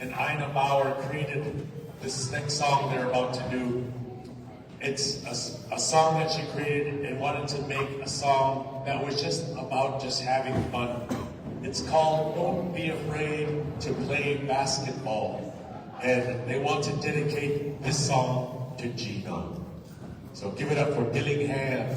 and Ina Bauer created this next song they're about to do. It's a song that she created and wanted to make a song that was just about just having fun. It's called Don't Be Afraid to Play Basketball. And they want to dedicate this song to Gina. So give it up for Dillingham.